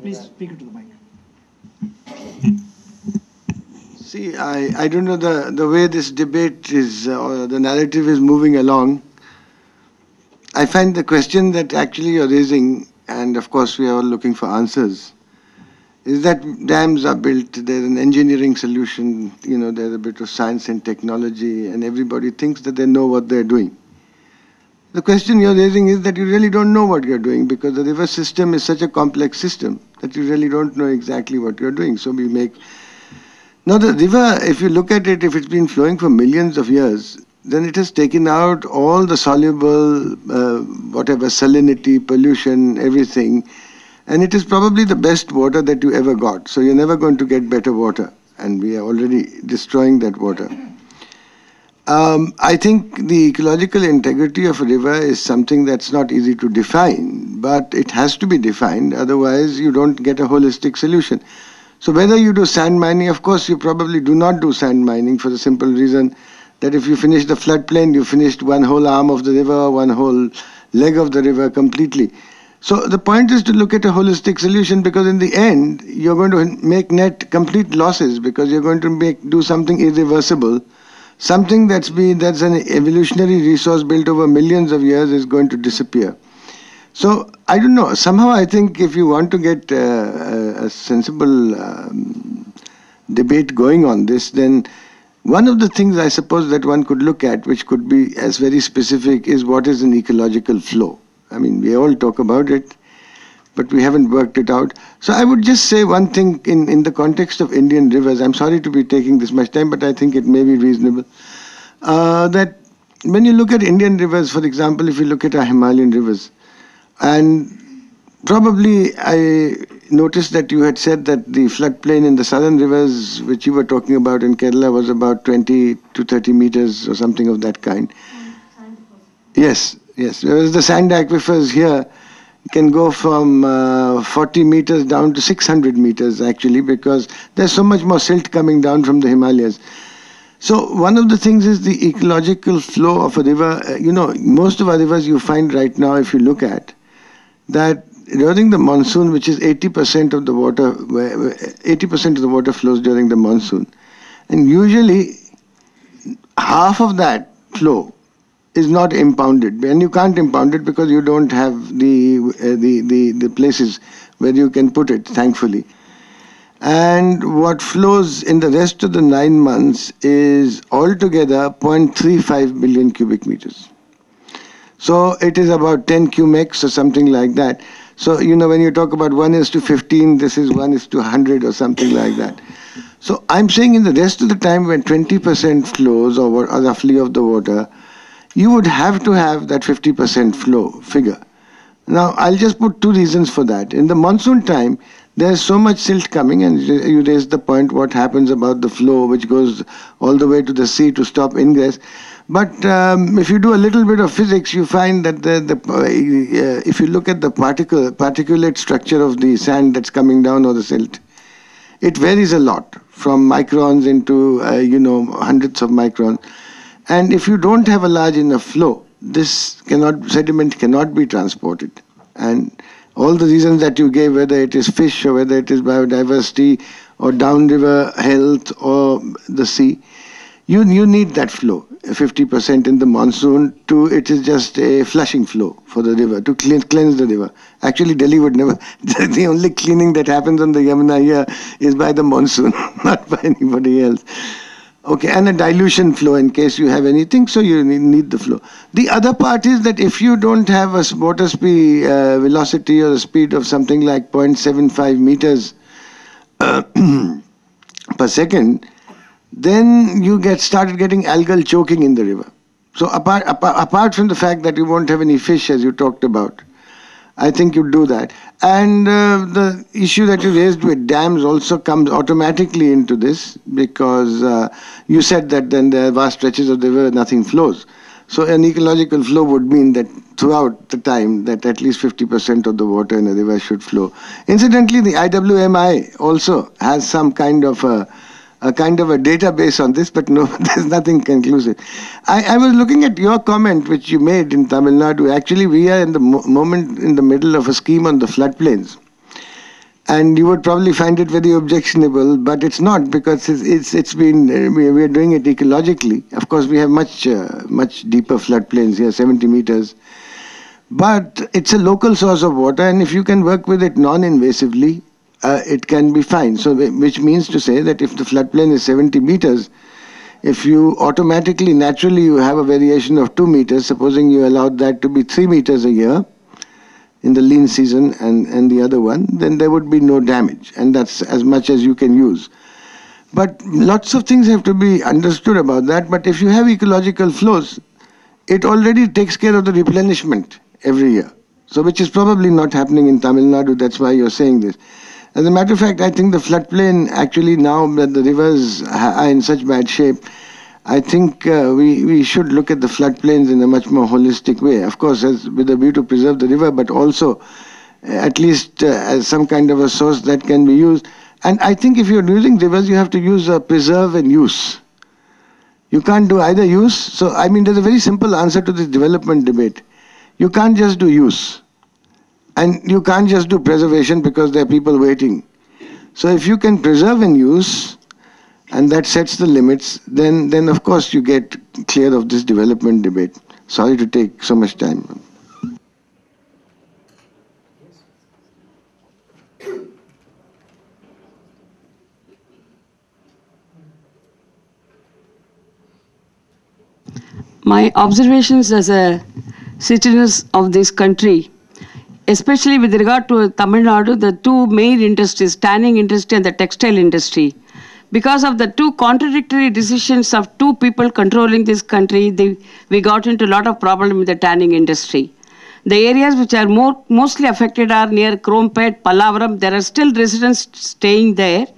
Please speak into the mic. See, I don't know the way this debate is, or the narrative is moving along. I find the question that actually you're raising, and of course we are all looking for answers, is that dams are built, there's an engineering solution, there's a bit of science and technology, and everybody thinks that they know what they're doing. The question you're raising is that you really don't know what you're doing, because the river system is such a complex system that you really don't know exactly what you're doing. So we make... Now the river, if you look at it, if it's been flowing for millions of years, then it has taken out all the soluble, whatever, salinity, pollution, everything, and it is probably the best water that you ever got. So you're never going to get better water, and we are already destroying that water. I think the ecological integrity of a river is something that's not easy to define, but it has to be defined, otherwise you don't get a holistic solution. So whether you do sand mining, of course you probably do not do sand mining for the simple reason that if you finish the floodplain, you finished one whole arm of the river, one whole leg of the river completely. So the point is to look at a holistic solution, because in the end, you're going to make net complete losses, because you're going to do something irreversible. Something that's an evolutionary resource built over millions of years is going to disappear. So I don't know, somehow I think if you want to get a sensible debate going on this, then one of the things I suppose that one could look at, which could be as very specific, is what is an ecological flow. I mean, we all talk about it, but we haven't worked it out. So I would just say one thing in the context of Indian rivers. I'm sorry to be taking this much time, but I think it may be reasonable. That when you look at Indian rivers, for example, if you look at our Himalayan rivers, and probably I noticed that you had said that the floodplain in the southern rivers, which you were talking about in Kerala, was about 20 to 30 meters or something of that kind. Yes, whereas the sand aquifers here can go from 40 meters down to 600 meters actually, because there's so much more silt coming down from the Himalayas. So one of the things is the ecological flow of a river. Most of our rivers you find right now, if you look at, that during the monsoon, which is 80% of the water, 80% of the water flows during the monsoon, and usually half of that flow is not impounded, and you can't impound it because you don't have the places where you can put it, thankfully. And what flows in the rest of the 9 months is altogether 0.35 billion cubic meters. So it is about 10 cumecs or something like that. So, when you talk about 1:15, this is 1:100 or something like that. So I'm saying in the rest of the time when 20% flows or roughly of the water, you would have to have that 50% flow figure. Now, I'll just put two reasons for that. In the monsoon time, there's so much silt coming, and you raised the point what happens about the flow, which goes all the way to the sea to stop ingress. But if you do a little bit of physics, you find that if you look at the particulate structure of the sand that's coming down or the silt, it varies a lot from microns into hundreds of microns. And if you don't have a large enough flow, this sediment cannot be transported. And all the reasons that you gave, whether it is fish or whether it is biodiversity or downriver health or the sea, you need that flow, 50% in the monsoon. It is just a flushing flow for the river, to cleanse the river. Actually, Delhi would never, the only cleaning that happens on the Yamuna here is by the monsoon, not by anybody else. Okay, and a dilution flow in case you have anything, so you need the flow. The other part is that if you don't have a water speed velocity or a speed of something like 0.75 meters per second, then you started getting algal choking in the river. So apart from the fact that you won't have any fish, as you talked about, I think you do that. And the issue that you raised with dams also comes automatically into this, because you said that then there are vast stretches of the river nothing flows. So an ecological flow would mean that throughout the time that at least 50% of the water in a river should flow. Incidentally, the IWMI also has some kind of a database on this, but no, there's nothing conclusive. I was looking at your comment which you made in Tamil Nadu. Actually, we are in the moment in the middle of a scheme on the floodplains. And you would probably find it very objectionable, but it's not, because it's been, we are doing it ecologically. Of course, we have much deeper floodplains here, 70 meters. But it's a local source of water, and if you can work with it non-invasively, it can be fine. So, which means to say that if the floodplain is 70 meters, if you automatically, naturally, you have a variation of 2 meters, supposing you allowed that to be 3 meters a year in the lean season and the other one, then there would be no damage, and that's as much as you can use. But lots of things have to be understood about that. But if you have ecological flows, it already takes care of the replenishment every year. So which is probably not happening in Tamil Nadu, that's why you're saying this. As a matter of fact, I think the floodplain, actually now that the rivers are in such bad shape, I think we should look at the floodplains in a much more holistic way. Of course, with a view to preserve the river, but also at least as some kind of a source that can be used. And I think if you're using rivers, you have to use preserve and use. You can't do either use. So, I mean, there's a very simple answer to this development debate. You can't just do use. And you can't just do preservation because there are people waiting. So if you can preserve and use, and that sets the limits, then of course you get clear of this development debate. Sorry to take so much time. My observations as a citizen of this country, especially with regard to Tamil Nadu, the two main industries, tanning industry and the textile industry, because of the two contradictory decisions of two people controlling this country, we got into a lot of problem with the tanning industry. The areas which are mostly affected are near Krompet, Pallavaram. There are still residents staying there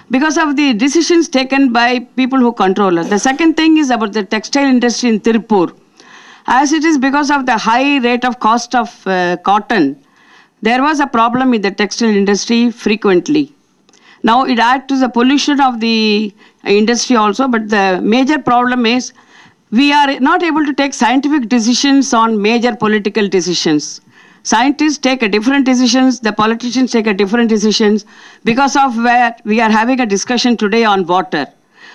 because of the decisions taken by people who control it. The second thing is about the textile industry in Tirupur. As it is because of the high rate of cost of cotton, there was a problem in the textile industry frequently. Now it adds to the pollution of the industry also, but the major problem is we are not able to take scientific decisions on major political decisions. Scientists take a different decisions, the politicians take a different decisions because of where we are having a discussion today on water.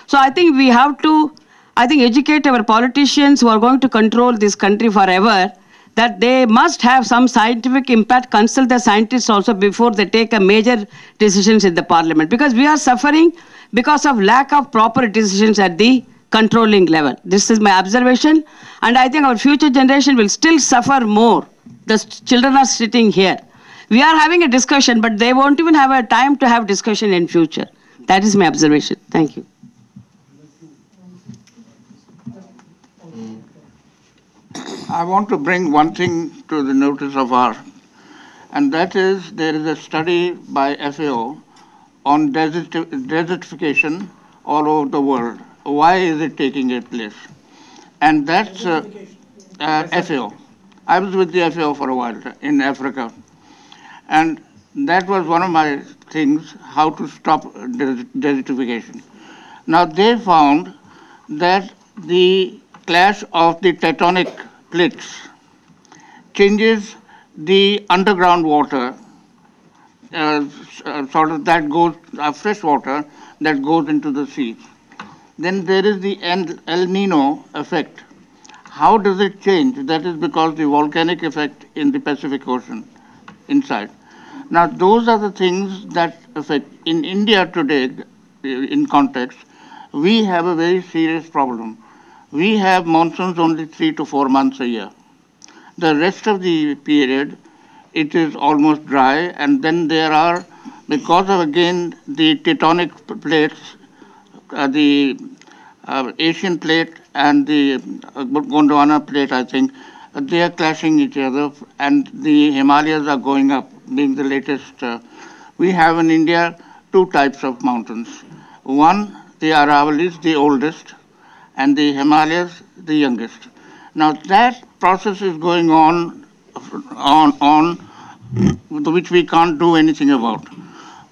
So I think we have to, educate our politicians who are going to control this country forever, that they must have some scientific impact, consult the scientists also before they take a major decisions in the parliament. Because we are suffering because of lack of proper decisions at the controlling level. This is my observation. And I think our future generation will still suffer more. The children are sitting here. We are having a discussion, but they won't even have a time to have discussion in future. That is my observation. Thank you. I want to bring one thing to the notice of our, and that is there is a study by FAO on desertification all over the world. Why is it taking place? And that's FAO. I was with the FAO for a while in Africa. And that was one of my things, how to stop desertification. Now they found that the clash of the tectonic plates changes the underground water, sort of that goes, fresh water that goes into the seas. Then there is the El Nino effect. How does it change? That is because the volcanic effect in the Pacific Ocean inside. Now those are the things that affect. In India today, in context, we have a very serious problem. We have monsoons only 3 to 4 months a year. The rest of the period, it is almost dry, and then there are, because of again the tectonic plates, the Asian plate and the Gondwana plate, I think, they are clashing each other, and the Himalayas are going up, being the latest. We have in India 2 types of mountains. One, the Aravallis, the oldest, and the Himalayas, the youngest. Now that process is going on, which we can't do anything about.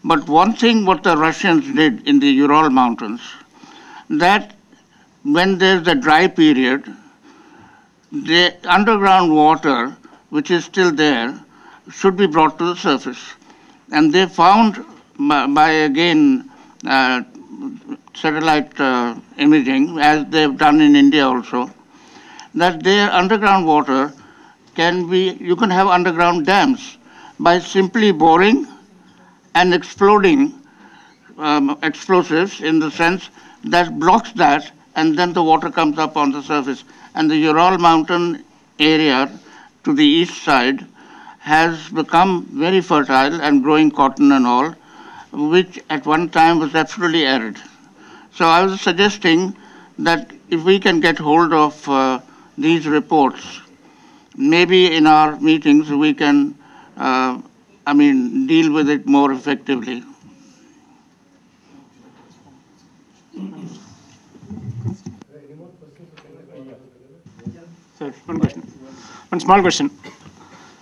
But one thing what the Russians did in the Ural Mountains, that when there's a dry period, the underground water, which is still there, should be brought to the surface. And they found by again satellite imaging, as they've done in India also, that their underground water can be, you can have underground dams by simply boring and exploding explosives, in the sense that blocks that, and then the water comes up on the surface. And the Ural mountain area to the east side has become very fertile and growing cotton and all, which at one time was absolutely arid. So I was suggesting that if we can get hold of these reports, maybe in our meetings we can, deal with it more effectively. Sir, one question. One small question.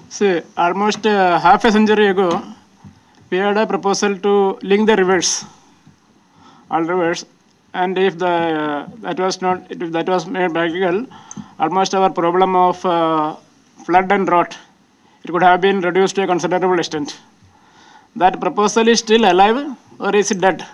See, almost half a century ago, we had a proposal to link the rivers, all rivers, and if that was made practical, almost our problem of flood and drought, it could have been reduced to a considerable extent. That proposal is still alive, or is it dead?